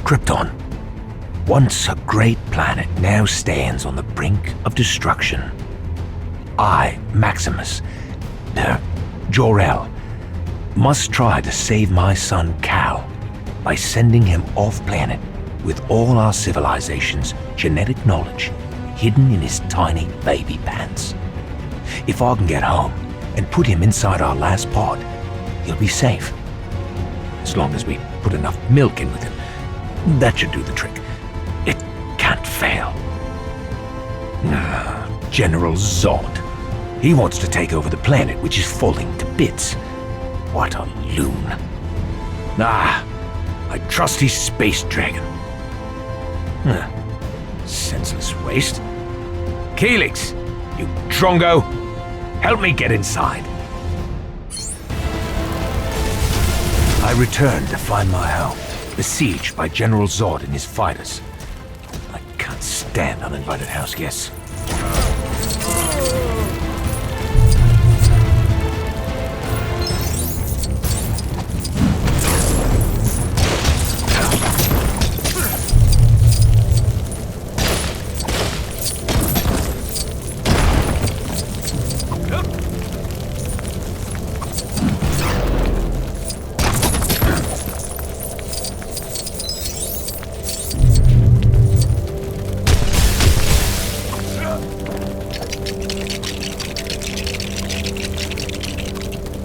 Krypton, once a great planet, now stands on the brink of destruction. I, Maximus, Jor-El, must try to save my son Kal by sending him off-planet with all our civilization's genetic knowledge hidden in his tiny baby pants. If I can get home and put him inside our last pod, he'll be safe. As long as we put enough milk in with him, that should do the trick. It can't fail. General Zod. He wants to take over the planet, which is falling to bits. What a loon. I trust his space dragon. Senseless waste. Caelix, you Drongo, help me get inside. I returned to find my home, besieged by General Zod and his fighters. I can't stand uninvited house guests.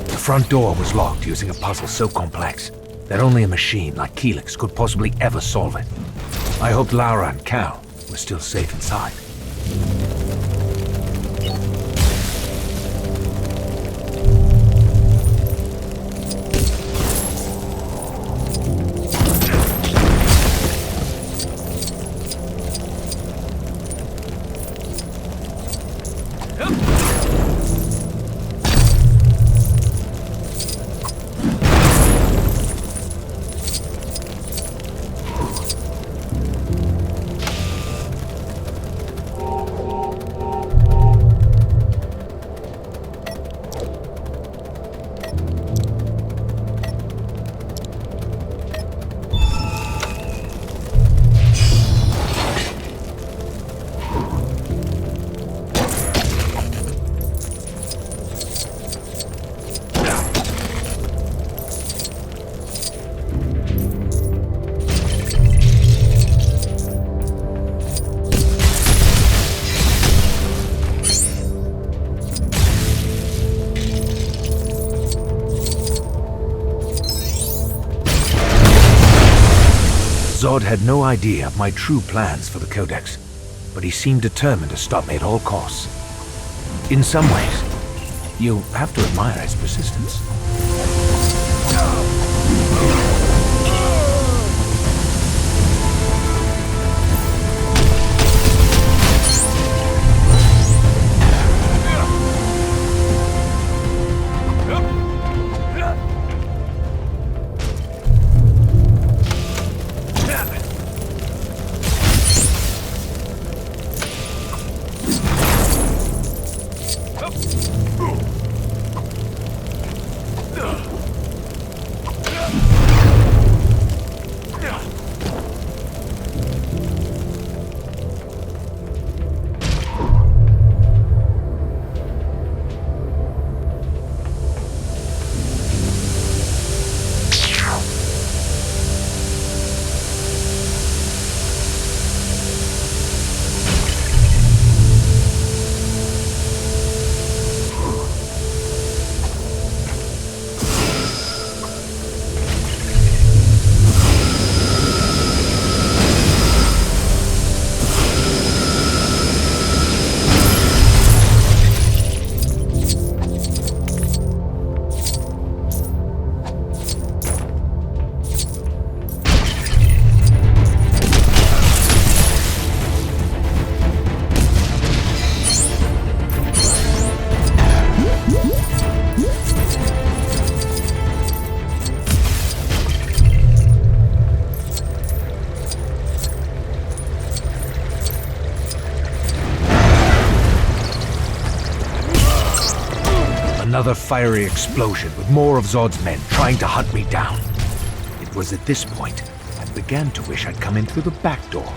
The front door was locked using a puzzle so complex that only a machine like Caelix could possibly ever solve it. I hoped Lara and Kal were still safe inside. Zod had no idea of my true plans for the Codex, but he seemed determined to stop me at all costs. In some ways, you have to admire his persistence. Another fiery explosion with more of Zod's men trying to hunt me down. It was at this point I began to wish I'd come in through the back door.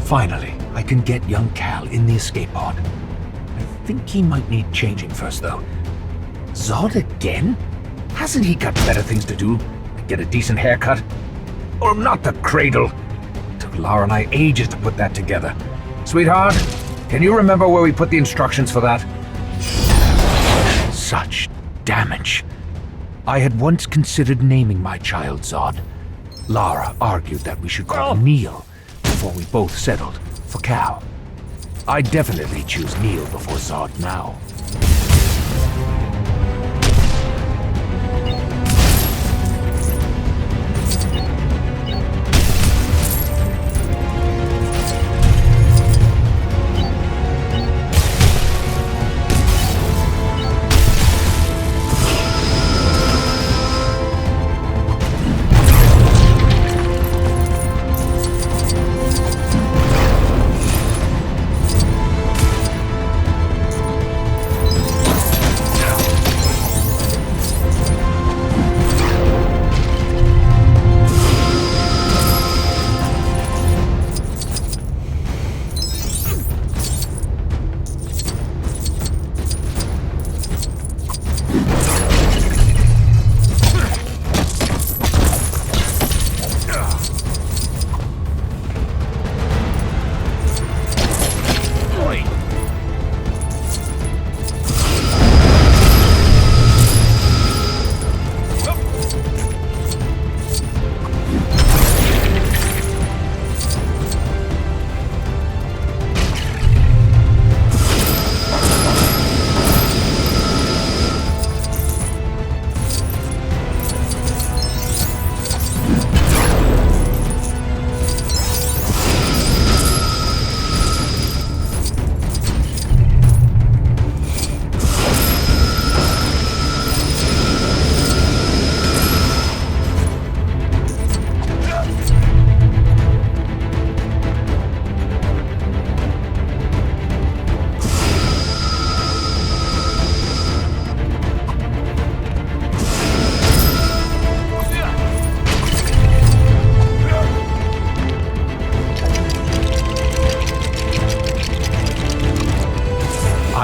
Finally, I can get young Cal in the escape pod. I think he might need changing first, though. Zod again? Hasn't he got better things to do? Like get a decent haircut? Or not the cradle? Took Lara and I ages to put that together. Sweetheart, can you remember where we put the instructions for that? Such damage. I had once considered naming my child Zod. Lara argued that we should call him Neil, before we both settled for Cal. I definitely choose Neil before Zod now.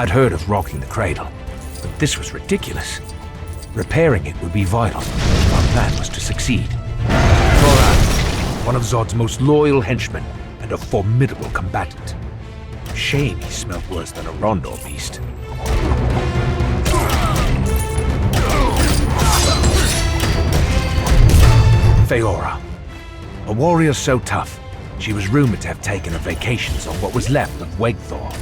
I'd heard of rocking the cradle, but this was ridiculous. Repairing it would be vital if our plan was to succeed. Thoran, one of Zod's most loyal henchmen and a formidable combatant. Shame he smelled worse than a Rondor beast. Feora, a warrior so tough, she was rumored to have taken a vacation on what was left of Wegthor.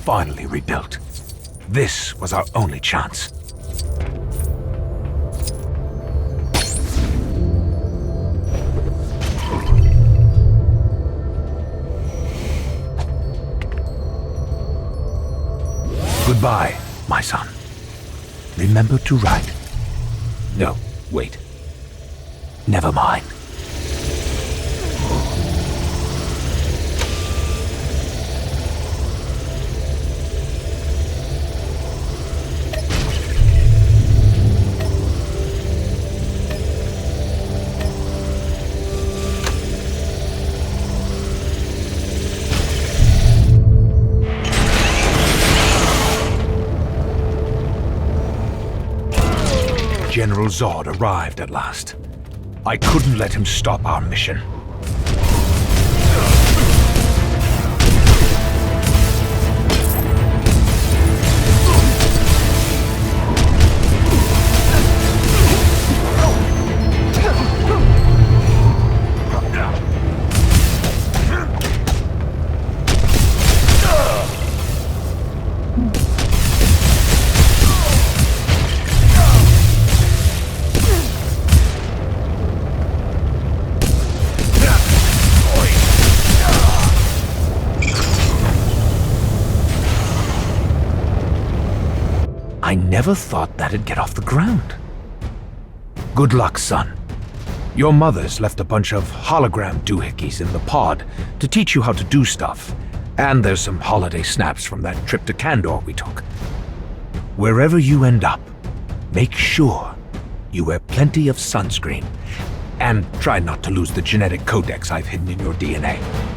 finally rebuilt. This was our only chance. Goodbye, my son. Remember to write. No, wait. Never mind. General Zod arrived at last. I couldn't let him stop our mission. I never thought that'd get off the ground. Good luck, son. Your mother's left a bunch of hologram doohickeys in the pod to teach you how to do stuff, and there's some holiday snaps from that trip to Kandor we took. Wherever you end up, make sure you wear plenty of sunscreen, and try not to lose the genetic codex I've hidden in your DNA.